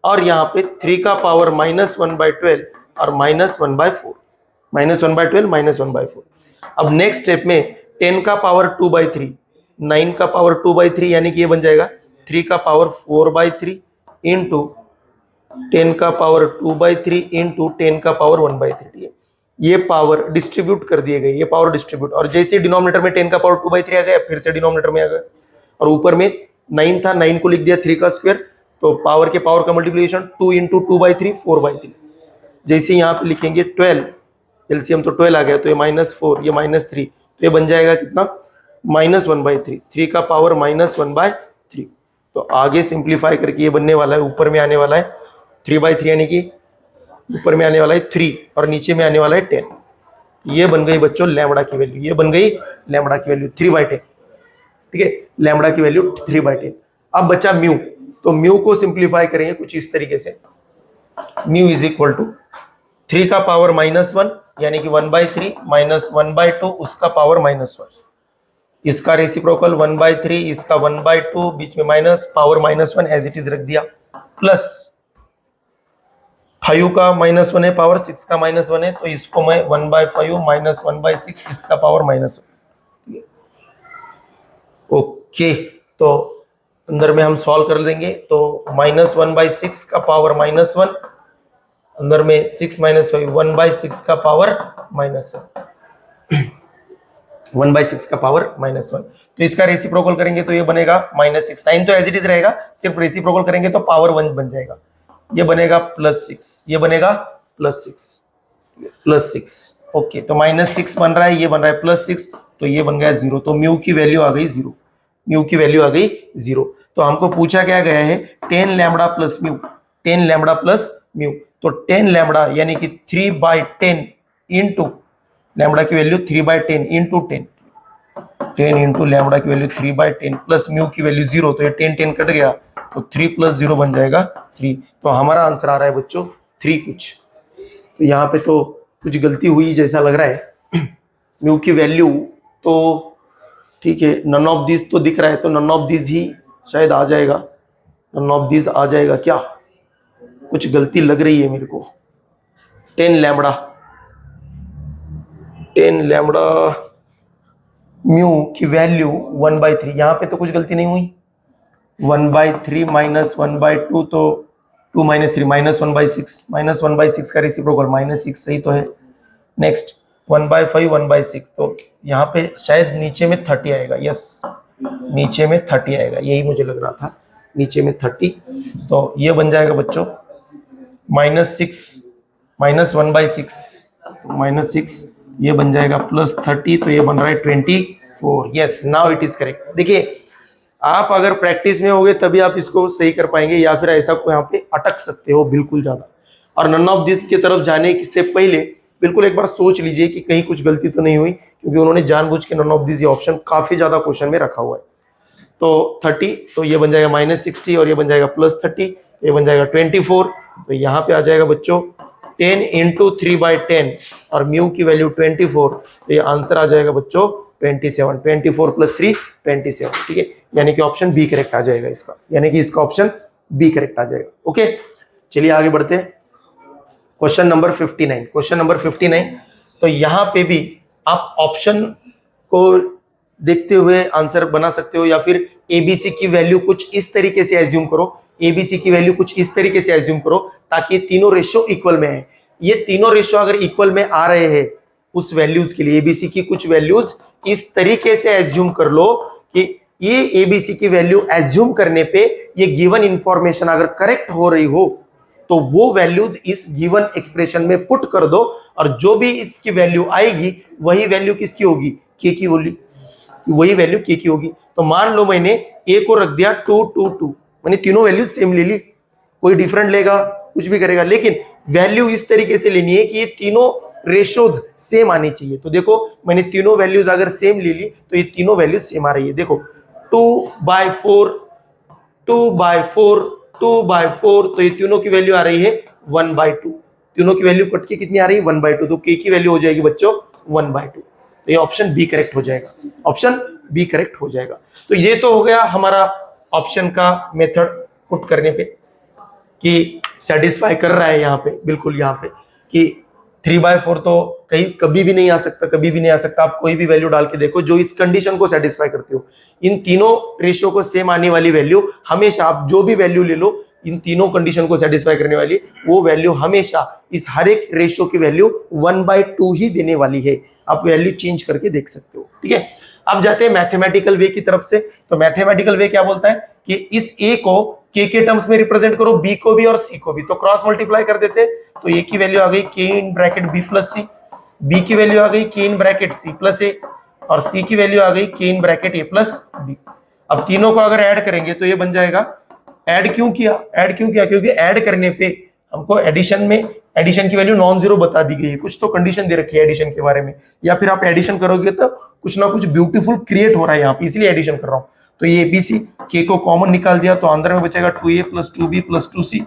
और यहाँ पे 3 का पावर -1/12 और -1/4, -1/4। अब नेक्स्ट स्टेप में 10 का पावर 2/3, 9 का पावर 2/3 यानी कि ये बन जाएगा 3 का पावर 4/3 इंटू 10 का पावर 2/3 इंटू 10 का पावर 1/3, ठीक है, ये पावर डिस्ट्रीब्यूट कर दिए गए, ये पावर डिस्ट्रीब्यूट, और जैसे डिनोमिनेटर में 10 का पावर 2/3 आ गया, फिर से डिनोमिनेटर में आ गया, और ऊपर में 9 था, 9 को लिख दिया 3 का स्क्वायर, तो पावर के पावर का मल्टीप्लिकेशन 2 इंटू 2/3 4/3, जैसे यहाँ पे लिखेंगे 12, एलसीएम तो 12 आ गया, तो ये -4 ये -3, तो ये बन जाएगा कितना -1/3, 3 का पावर -1/3। तो आगे सिंप्लीफाई करके ये बनने वाला है, ऊपर में आने वाला है 3/3, यानी कि ऊपर में आने वाला है 3 और नीचे में आने वाला है 10। ये बन गई बच्चों लैम्बडा की वैल्यू, ये बन गई लैम्बडा की वैल्यू 3/10। ठीक है, लैम्बडा की वैल्यू 3/10। अब बच्चा म्यू, तो म्यू को सिंप्लीफाई करेंगे कुछ इस तरीके से, म्यू इज इक्वल टू 3 का पावर -1 यानी कि 1/3 -1/2 उसका पावर -1, इसका रेसिप्रोकल 1/3, इसका 1/2, बीच में minus, power -1 as it is रख दिया, प्लस 5 का -1 है, पावर 6 का -1 है, तो इसको मैं 1/5 -1/6 इसका पावर -1। ओके, तो अंदर में हम सॉल्व कर देंगे, तो -1/6 का पावर -1, अंदर में 6 - 5 1/6 का पावर -1, 1/6 का पावर -1। तो इसका रेसिप्रोकल करेंगे तो ये बनेगा -6, साइन तो एज इट इज रहेगा, सिर्फ रेसिप्रोकल करेंगे तो पावर 1 बन जाएगा, ये बनेगा +6, ये बनेगा +6। ओके, तो -6 बन रहा है, ये बन रहा है +6, तो ये बन गया 0। तो म्यू की वैल्यू आ गई 0, म्यू की वैल्यू आ गई 0। तो हमको पूछा क्या गया है 10 lambda plus mu, 10 lambda plus mu, तो 10 लैम्बडा यानी कि 3/10 इंटू लैम्बडा की वैल्यू 3/10 इंटू 10, 10 इंटू लैम्बडा की वैल्यू 3/10 प्लस म्यू की वैल्यू 0, तो ये 10 कट गया, तो 3 + 0 बन जाएगा 3। तो हमारा आंसर आ रहा है बच्चों 3 कुछ। तो यहाँ पे तो कुछ गलती हुई जैसा लग रहा है, म्यू की वैल्यू तो ठीक है, नन ऑफ दिस तो दिख रहा है, तो नन ऑफ दिस ही शायद आ जाएगा, नन ऑफ दिस आ जाएगा क्या, कुछ गलती लग रही है मेरे को। 10 लैम्बडा म्यू की वैल्यू 1/3, यहाँ पे तो कुछ गलती नहीं हुई, 1/3 -1/2, तो 2 - 3 -1/6, -1/6 का रेसिप्रोकल -6 सही तो है। नेक्स्ट 1/5 1/6, तो यहाँ पे शायद नीचे में 30 आएगा, यस नीचे में 30 आएगा, यही मुझे लग रहा था, नीचे में 30। तो ये बन जाएगा बच्चों -6 -1/6, -6, ये बन जाएगा +30, तो ये बन रहा है 24। Yes, now it is correct. देखिए, आप अगर प्रैक्टिस में होगे तभी आप इसको सही कर पाएंगे, या फिर ऐसा को यहाँ पे अटक सकते हो बिल्कुल ज्यादा। और नन ऑफ दिस की तरफ जाने से पहले बिल्कुल एक बार सोच लीजिए कि कहीं कुछ गलती तो नहीं हुई, क्योंकि उन्होंने जानबूझ के नन ऑफ दिस ये ऑप्शन काफी ज्यादा क्वेश्चन में रखा हुआ है। तो 30, तो ये बन जाएगा -60 और ये बन जाएगा +30, ये बन जाएगा 24। तो यहाँ पे आ जाएगा बच्चों 10 इंटू 3/10 और म्यू की वैल्यू 24, तो ये आंसर आ जाएगा बच्चों 27, 24 + 3 27। ठीक है, यानी कि ऑप्शन बी करेक्ट आ जाएगा इसका, यानी कि इसका ऑप्शन बी करेक्ट आ जाएगा। ओके, चलिए आगे बढ़ते हैं। Question number 59, question number 59। तो यहाँ पे भी आप ऑप्शन को देखते हुए आंसर बना सकते हो, या फिर एबीसी की वैल्यू कुछ इस तरीके से एज्यूम करो, एबीसी की वैल्यू कुछ इस तरीके से एज्यूम करो ताकि ये तीनों रेशियो इक्वल में है। ये तीनों रेशियो अगर इक्वल में आ रहे हैं उस वैल्यूज के लिए, एबीसी की कुछ वैल्यूज इस तरीके से एज्यूम कर लो कि ये एबीसी की वैल्यू एज्यूम करने पे ये गिवन इंफॉर्मेशन अगर करेक्ट हो रही हो तो वो वैल्यूज इस गिवन एक्सप्रेशन में पुट कर दो, और जो भी इसकी वैल्यू आएगी वही वैल्यू किसकी होगी, के की होगी, वही वैल्यू के की होगी। तो मान लो मैंने ए को रख दिया 2 2 2, मैंने तीनों वैल्यूज सेम ले ली, कोई डिफरेंट लेगा कुछ भी करेगा, लेकिन वैल्यू इस तरीके से लेनी है कि ये तीनों रेशियोज सेम आनी चाहिए। तो देखो मैंने तीनों वैल्यूज अगर सेम ले ली तो ये तीनों वैल्यूज सेम आ रही है। देखो 2/4 2/4 2/4, तो ये तीनों की वैल्यू आ रही है 1/2, तीनों की वैल्यू कट के कितनी आ रही है 1/2, तो के की वैल्यू हो जाएगी बच्चों 1/2। तो ये ऑप्शन बी करेक्ट हो जाएगा, ऑप्शन बी करेक्ट हो जाएगा। तो ये तो हो गया हमारा ऑप्शन का मेथड पुट करने पे कि सेटिस्फाई कर रहा है यहाँ पे, बिल्कुल यहाँ पे कि 3/4 तो कहीं कभी भी नहीं आ सकता, कभी भी नहीं आ सकता। आप कोई भी वैल्यू डाल के देखो जो इस कंडीशन को सेटिस्फाई करती हो, इन तीनों रेशियो को सेम आने वाली वैल्यू हमेशा, आप जो भी वैल्यू ले लो इन तीनों कंडीशन को सेटिस्फाई करने वाली वो वैल्यू हमेशा इस हर एक रेशियो की वैल्यू 1/2 ही देने वाली है। आप वैल्यू चेंज करके देख सकते हो। ठीक है, अब जाते हैं मैथमेटिकल वे की तरफ से। तो मैथमेटिकल वे क्या बोलता है कि इस ए को के टर्म्स में रिप्रेजेंट करो, बी को भी और सी को भी, तो क्रॉस मल्टीप्लाई कर देते। तो ए की वैल्यू आ गई के in bracket B plus C, B की वैल्यू आ गई के इन ब्रैकेट सी प्लस ए, और c की वैल्यू आ गई k in bracket a plus b। अब तीनों को अगर ऐड करेंगे तो ये बन जाएगा, ऐड क्यों किया, क्योंकि ऐड करने पे हमको एडिशन की वैल्यू नॉन जीरो बता दी गई है, कुछ तो कंडीशन दे रखी है एडिशन के बारे में, या फिर आप एडिशन करोगे तो कुछ ना कुछ ब्यूटीफुल क्रिएट हो रहा है यहाँ पे, इसलिए एडिशन कर रहा हूँ। तो ये एबीसी, के को कॉमन निकाल दिया तो अंदर में बचेगा 2a plus 2b plus 2c,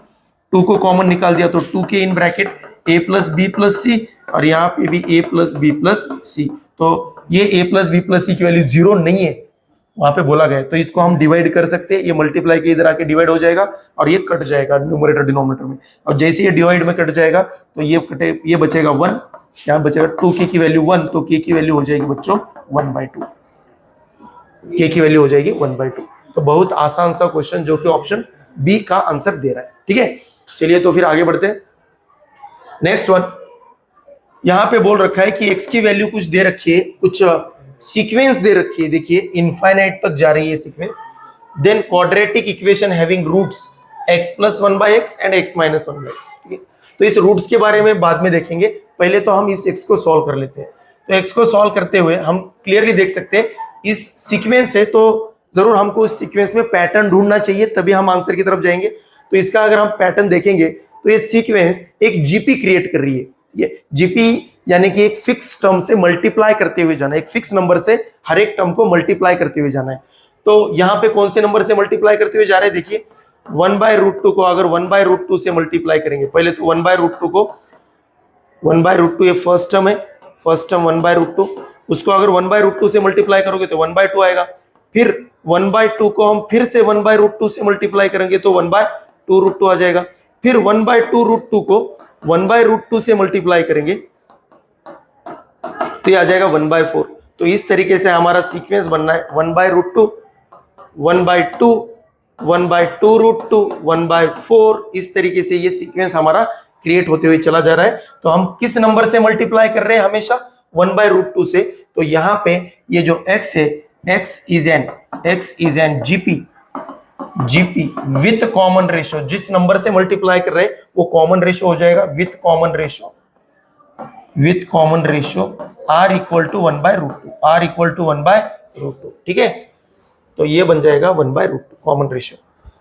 2 को कॉमन निकाल दिया तो 2k in bracket a plus b plus c, और यहाँ पे भी a plus b plus c। तो ये a plus b plus c की वैल्यू जीरो नहीं है, वहां पे बोला गया, तो इसको हम डिवाइड कर सकते हैं, ये मल्टीप्लाई के इधर आके डिवाइड हो जाएगा और ये कट जाएगा न्यूमरेटर डिनोमिनेटर में। और जैसे ये डिवाइड में कट जाएगा तो ये कटे, ये बचेगा 1, यहाँ बचेगा 2k की वैल्यू 1, तो k की वैल्यू हो जाएगी बच्चों 1/2, k की वैल्यू हो जाएगी 1/2। तो बहुत आसान सा क्वेश्चन जो कि ऑप्शन बी का आंसर दे रहा है। ठीक है, चलिए तो फिर आगे बढ़ते हैं। नेक्स्ट वन, यहां पे बोल रखा है कि x की वैल्यू कुछ दे रखी है, कुछ सीक्वेंस दे रखी है, देखिए इनफाइनाइट तक जा रही है sequence. Then quadratic equation having roots x plus 1/x and x minus 1/x। ठीक है, तो इस रूट्स के बारे में बाद में देखेंगे, पहले तो हम इस x को सॉल्व कर लेते हैं। तो x को सॉल्व करते हुए हम क्लियरली देख सकते हैं इस सीक्वेंस है, तो जरूर हमको इस सीक्वेंस में पैटर्न ढूंढना चाहिए, तभी हम आंसर की तरफ जाएंगे। तो इसका अगर हम पैटर्न देखेंगे तो ये सीक्वेंस एक जीपी क्रिएट कर रही है। ये जीपी यानी कि एक फिक्स टर्म से मल्टीप्लाई करते हुए जाना है, एक फिक्स नंबर से हर एक टर्म को मल्टीप्लाई करते हुए जाना है। तो यहाँ पे कौन से नंबर से मल्टीप्लाई करते हुए जा रहे हैं, देखिए 1/√2 को अगर 1/√2 से मल्टीप्लाई करेंगे, पहले तो 1/√2 को 1/√2 ये फर्स्ट टर्म है, फर्स्ट टर्म 1/√2, उसको अगर 1/√2 से मल्टीप्लाई करोगे तो 1/2 आएगा। फिर 1/2 को हम फिर से 1/√2 से मल्टीप्लाई करेंगे तो 1/2√2 आ जाएगा। फिर 1/2√2 को 1/√2 से मल्टीप्लाई करेंगे तो ये आ जाएगा 1/4। तो इस तरीके से हमारा सीक्वेंस बनना है 1/√2, 1/2, 1/2√2, 1/4, इस तरीके से ये सीक्वेंस हमारा क्रिएट होते हुए चला जा रहा है। तो हम किस नंबर से मल्टीप्लाई कर रहे हैं, हमेशा 1/√2 से। तो यहाँ पे ये जो x है, x is an GP with common ratio, जिस नंबर से मल्टीप्लाई कर रहे हैं वो कॉमन रेशो हो जाएगा, with common ratio r equal to 1/√2, ठीक है। तो ये बन जाएगा 1/√2 कॉमन रेशो।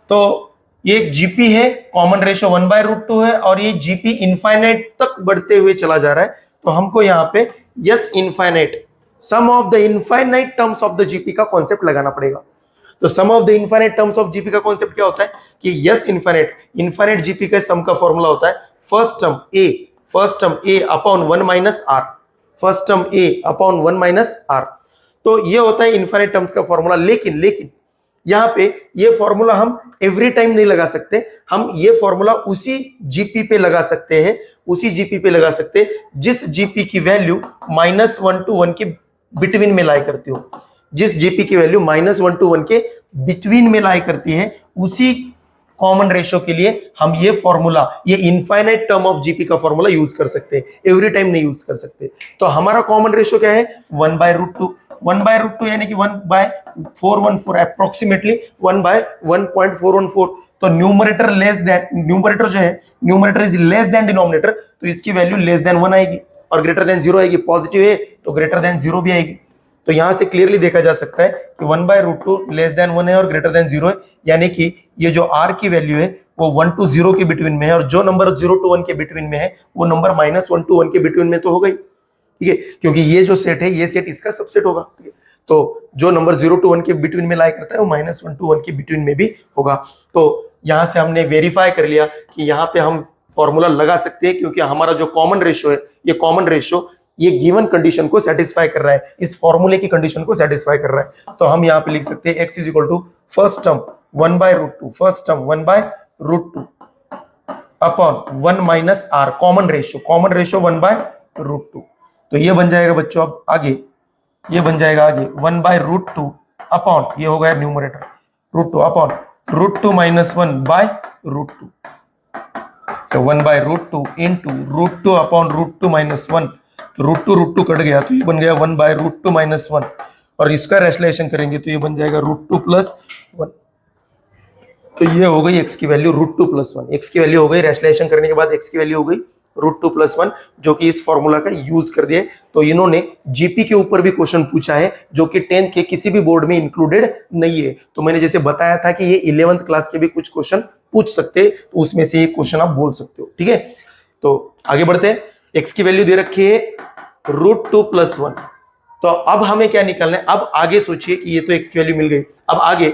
तो ये एक जीपी है, कॉमन रेशो 1/√2 है, और ये जीपी इनफाइनाइट तक बढ़ते हुए चला जा रहा है। तो हमको यहाँ पे yes infinite, sum of the infinite terms of the GP का कॉन्सेप्ट लगाना पड़ेगा। तो sum of the infinite terms of GP का कॉन्सेप्ट क्या होता है कि यस इनफाइनाइट जीपी का सम का फॉर्मूला होता है first term a upon 1 minus r, first term a upon 1 minus r। तो ये होता है इनफाइनाइट टर्म्स का फॉर्मूला। लेकिन यहाँ पे ये फॉर्मूला हम एवरी टाइम नहीं लगा सकते, हम ये फॉर्मूला उसी जीपी पे लगा सकते हैं, जिस जीपी की वैल्यू -1 to 1 के बिटवीन में लाई करती हो, जिस जीपी की वैल्यू -1 to 1 के बिटवीन में लाई करती है, उसी कॉमन रेशो के लिए हम ये फॉर्मूला, ये इनफाइनाइट टर्म ऑफ जीपी का फॉर्मूला यूज कर सकते हैं, एवरी टाइम नहीं यूज कर सकते। तो हमारा कॉमन रेशो क्या है 1/√2 यानी कि 1/414, अप्रोक्सीमेटली 1/1.414। तो numerator is less than denominator, तो इसकी वैल्यू लेस देन 1 आएगी और ग्रेटर देन 0 आएगी। पॉजिटिव है तो ग्रेटर देन 0 भी आएगी। तो यहां से क्लियरली देखा जा सकता है कि 1/√2 लेस देन 1 है और ग्रेटर देन 0 है, यानी कि ये जो r की वैल्यू है वो 1 to 0 के बिटवीन में है, और जो नंबर 0 to 1 के बिटवीन में है वो नंबर -1 to 1 के बिटवीन में तो हो गई, ठीक है, क्योंकि ये जो सेट है ये सेट इसका सबसेट होगा। ठीक है, तो जो नंबर 0 to 1 के बिटवीन में लाई करता है वो -1 to 1 के बिटवीन में भी होगा। तो यहां से हमने वेरीफाई कर लिया कि यहाँ पे हम फॉर्मूला लगा सकते हैं, क्योंकि हमारा जो कॉमन रेशो है, ये कॉमन रेशो ये गिवन कंडीशन को सेटिस्फाई कर रहा है, इस फॉर्मूले की कंडीशन को सेटिस्फाई कर रहा है। तो हम यहाँ पे लिख सकते हैं x is equal to first term 1/√2 upon 1 minus r, common ratio 1/√2। तो ये बन जाएगा बच्चों, अब आगे ये बन जाएगा 1/√2 अपॉन, ये हो गया न्यूमरेटर √2 अपॉन √2 - 1/√2। तो 1/√2 इंटू √2 अपॉन √2 - 1, तो √2 कट गया तो ये बन गया 1/√2 - 1, और इसका रेशलेशन करेंगे तो ये बन जाएगा √2 + 1। तो ये हो गई x की वैल्यू √2 + 1, x की वैल्यू हो गई, रेशलेशन करने के बाद x की वैल्यू हो गई √2+1, जो कि इस फॉर्मूला का यूज कर दिए। तो इन्होंने जीपी के ऊपर भी क्वेश्चन पूछा है जो कि 10th के किसी भी बोर्ड में इंक्लूडेड नहीं है। तो मैंने जैसे बताया था कि ये 11th क्लास के भी कुछ क्वेश्चन पूछ सकते हैं, तो उसमें से एक क्वेश्चन आप बोल सकते हो। ठीक है, तो आगे बढ़ते हैं। एक्स की वैल्यू दे रखी है √2+1। तो अब हमें क्या निकालना है? अब आगे सोचिए कि ये तो एक्स की वैल्यू मिल गई। अब आगे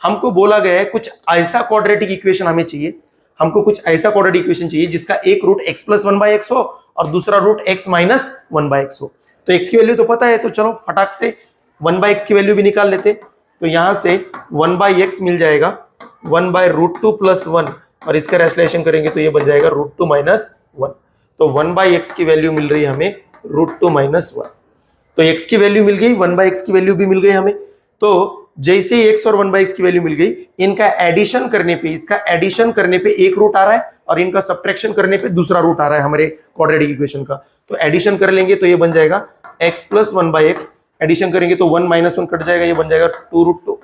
हमको बोला गया है कुछ ऐसा क्वाड्रेटिक इक्वेशन हमें चाहिए, हमको कुछ ऐसा क्वाड्रेटिक इक्वेशन चाहिए जिसका एक रूट x+1/x हो और दूसरा रूट x-1/x हो। तो x की वैल्यू तो पता है, तो चलो फटाक से 1/x की वैल्यू भी निकाल लेते। तो यहां से 1/x मिल जाएगा 1/√2+1, और इसका रेशलेशन करेंगे तो ये बन जाएगा √2-1। तो 1/x की वैल्यू मिल रही है हमें √2-1। तो x की वैल्यू मिल गई, 1/x की वैल्यू भी मिल गई हमें। तो जैसे ही x और 1/x की वैल्यू मिल गई, इनका एडिशन करने पे, इसका एडिशन करने पे एक रूट आ रहा है और इनका सब्ट्रैक्शन करने पे दूसरा रूट आ रहा है हमारे क्वाड्रेटिक इक्वेशन का। तो एडिशन कर लेंगे तो ये बन जाएगा x+1/x, एडिशन करेंगे तो 1-1 कट जाएगा, ये बन जाएगा 2√2,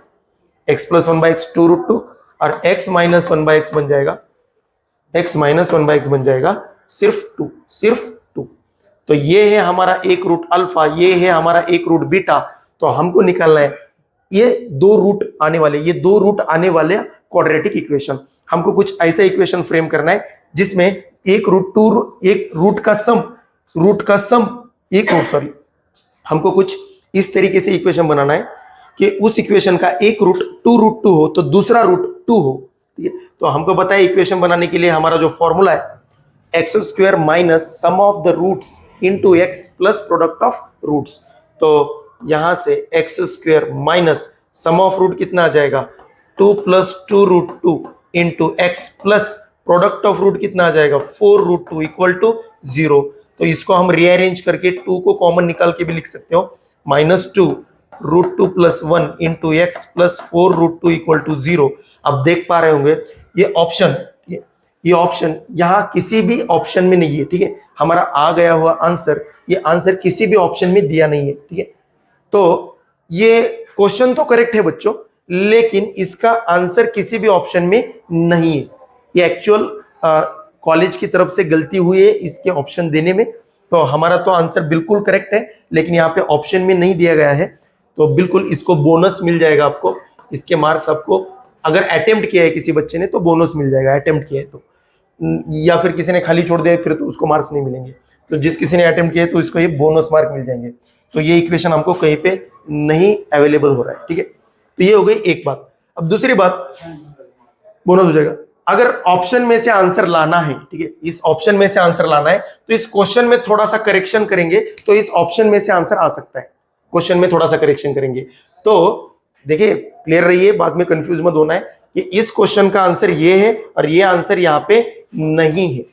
x+1/x 2√2, और x-1/x बन जाएगा, x-1/x बन जाएगा सिर्फ 2। तो ये है हमारा एक रूट अल्फा, ये है हमारा एक रूट बीटा। तो हमको निकालना है ये दो रूट आने वाले क्वाड्रेटिक इक्वेशन। हमको कुछ ऐसा इक्वेशन फ्रेम करना है जिसमें एक रूट हमको कुछ इस तरीके से इक्वेशन बनाना है कि उस इक्वेशन का एक रूट 2√2 हो तो दूसरा रूट 2 हो। ठीक है, तो हमको पता है इक्वेशन बनाने के लिए हमारा जो फॉर्मूला है x² minus sum of the roots into x plus product of roots. तो यहां से x² minus sum of root कितना आ जाएगा 2 + 2√2 into x plus product of root कितना आ जाएगा 4√2 इक्वल टू 0। तो इसको हम रीअरेंज करके 2 को कॉमन निकाल के भी लिख सकते हो, -2√2+1 into x plus 4√2 equal to 0। अब देख पा रहे होंगे ये ऑप्शन यहां किसी भी ऑप्शन में नहीं है। ठीक है, हमारा आ गया हुआ आंसर, ये आंसर किसी भी ऑप्शन में दिया नहीं है। ठीक है, तो ये क्वेश्चन तो करेक्ट है बच्चों, लेकिन इसका आंसर किसी भी ऑप्शन में नहीं है। ये एक्चुअल कॉलेज की तरफ से गलती हुई है इसके ऑप्शन देने में। तो हमारा तो आंसर बिल्कुल करेक्ट है, लेकिन यहाँ पे ऑप्शन में नहीं दिया गया है। तो बिल्कुल इसको बोनस मिल जाएगा आपको, इसके मार्क्स आपको, अगर अटेम्प्ट किया है किसी बच्चे ने तो बोनस मिल जाएगा, अटेम्प्ट किया है तो, या फिर किसी ने खाली छोड़ दिया फिर तो उसको मार्क्स नहीं मिलेंगे। तो जिस किसी ने अटेम्प्ट किया है तो इसको ये बोनस मार्क मिल जाएंगे। तो ये इक्वेशन हमको कहीं पे नहीं अवेलेबल हो रहा है। ठीक है, तो ये हो गई एक बात। अब दूसरी बात, बोनस हो जाएगा अगर ऑप्शन में से आंसर लाना है। ठीक है, इस ऑप्शन में से आंसर लाना है तो इस क्वेश्चन में थोड़ा सा करेक्शन करेंगे तो इस ऑप्शन में से आंसर आ सकता है। क्वेश्चन में थोड़ा सा करेक्शन करेंगे तो देखिए, क्लियर रहिए, बाद में कंफ्यूज मत होना है कि इस क्वेश्चन का आंसर ये है और ये आंसर यहाँ पे नहीं है,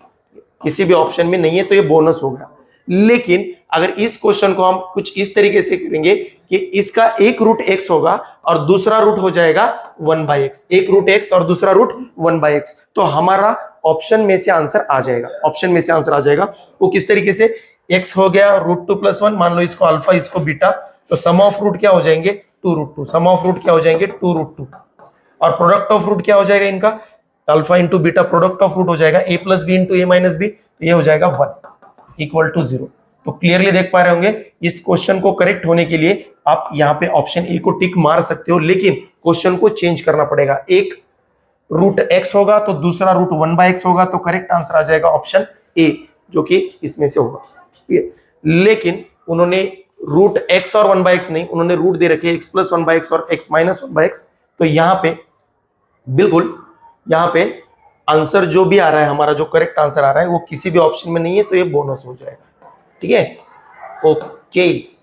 किसी भी ऑप्शन में नहीं है, तो ये बोनस हो गया। लेकिन अगर इस क्वेश्चन को हम कुछ इस तरीके से करेंगे कि इसका एक रूट x होगा और दूसरा रूट हो जाएगा 1/x, एक रूट x और दूसरा रूट 1/x, तो हमारा ऑप्शन में से आंसर आ जाएगा। ऑप्शन में से आंसर आ जाएगा वो किस तरीके से, x हो गया √2+1, मान लो इसको अल्फा इसको बीटा, तो सम ऑफ रूट क्या हो जाएंगे 2√2, सम ऑफ रूट क्या हो जाएंगे 2√2, और प्रोडक्ट ऑफ रूट क्या हो जाएगा इनका, alpha into beta, product of root हो जाएगा a + b into a - b, तो ये हो जाएगा 1 इक्वल टू 0। तो क्लियरली देख पा रहे होंगे, इस क्वेश्चन को करेक्ट होने के लिए आप यहाँ पे ऑप्शन ए को टिक मार सकते हो, लेकिन क्वेश्चन को चेंज करना पड़ेगा। एक रूट x होगा तो दूसरा रूट 1/x होगा, तो करेक्ट आंसर आ जाएगा ऑप्शन ए, जो कि इसमें से होगा। ठीक है, लेकिन उन्होंने रूट x और 1/x नहीं, उन्होंने रूट दे रखे x + 1/x और x - 1/x। तो यहाँ पे बिल्कुल यहाँ पे आंसर जो भी आ रहा है, हमारा जो करेक्ट आंसर आ रहा है वो किसी भी ऑप्शन में नहीं है, तो ये बोनस हो जाएगा। ठीक है, ओके।